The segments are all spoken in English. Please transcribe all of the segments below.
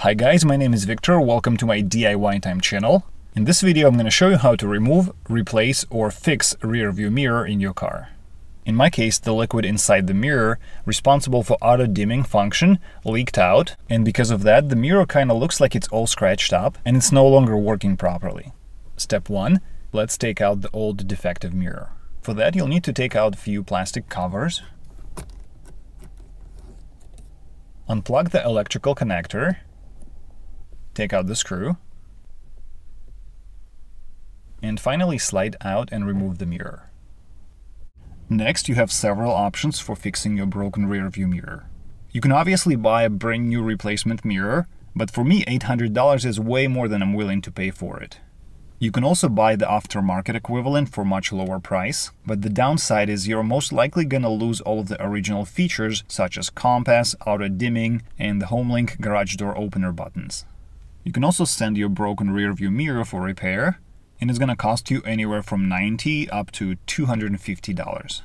Hi guys, my name is Victor. Welcome to my DIY time channel. In this video, I'm going to show you how to remove, replace, or fix a rear view mirror in your car. In my case, the liquid inside the mirror, responsible for auto dimming function, leaked out, and because of that, the mirror kind of looks like it's all scratched up and it's no longer working properly. Step 1. Let's take out the old defective mirror. For that, you'll need to take out a few plastic covers, unplug the electrical connector, take out the screw, and finally slide out and remove the mirror. Next, you have several options for fixing your broken rear view mirror. You can obviously buy a brand new replacement mirror, but for me $800 is way more than I'm willing to pay for it. You can also buy the aftermarket equivalent for much lower price, but the downside is you're most likely gonna lose all of the original features such as compass, auto dimming, and the HomeLink garage door opener buttons. You can also send your broken rear view mirror for repair, and it's gonna cost you anywhere from $90 up to $250.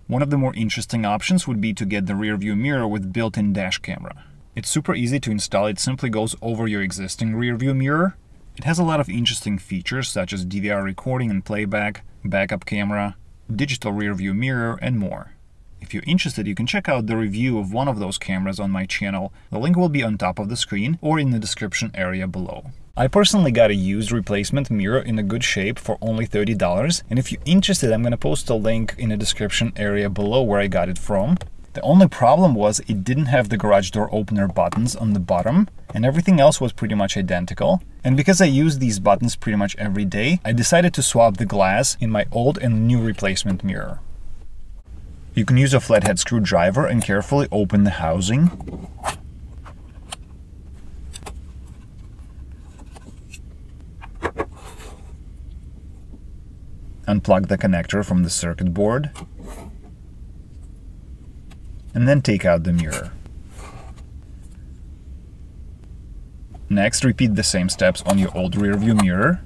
One of the more interesting options would be to get the rear view mirror with built-in dash camera. It's super easy to install. It simply goes over your existing rear view mirror. It has a lot of interesting features such as DVR recording and playback, backup camera, digital rear view mirror, and more. If you're interested, you can check out the review of one of those cameras on my channel. The link will be on top of the screen or in the description area below. I personally got a used replacement mirror in a good shape for only $30, and if you're interested, I'm gonna post a link in the description area below where I got it from. The only problem was it didn't have the garage door opener buttons on the bottom, and everything else was pretty much identical. And because I use these buttons pretty much every day, I decided to swap the glass in my old and new replacement mirror. You can use a flathead screwdriver and carefully open the housing. Unplug the connector from the circuit board, and then take out the mirror. Next, repeat the same steps on your old rear view mirror.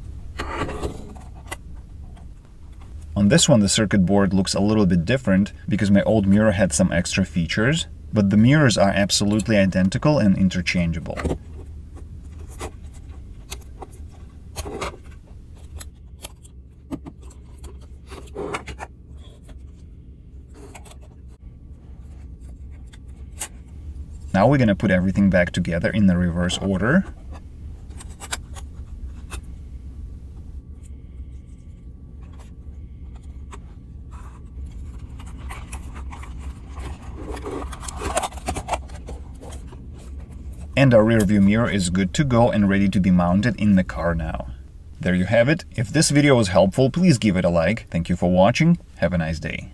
On this one, the circuit board looks a little bit different because my old mirror had some extra features, but the mirrors are absolutely identical and interchangeable. Now we're going to put everything back together in the reverse order. And our rear view mirror is good to go and ready to be mounted in the car now. There you have it. If this video was helpful, please give it a like. Thank you for watching. Have a nice day.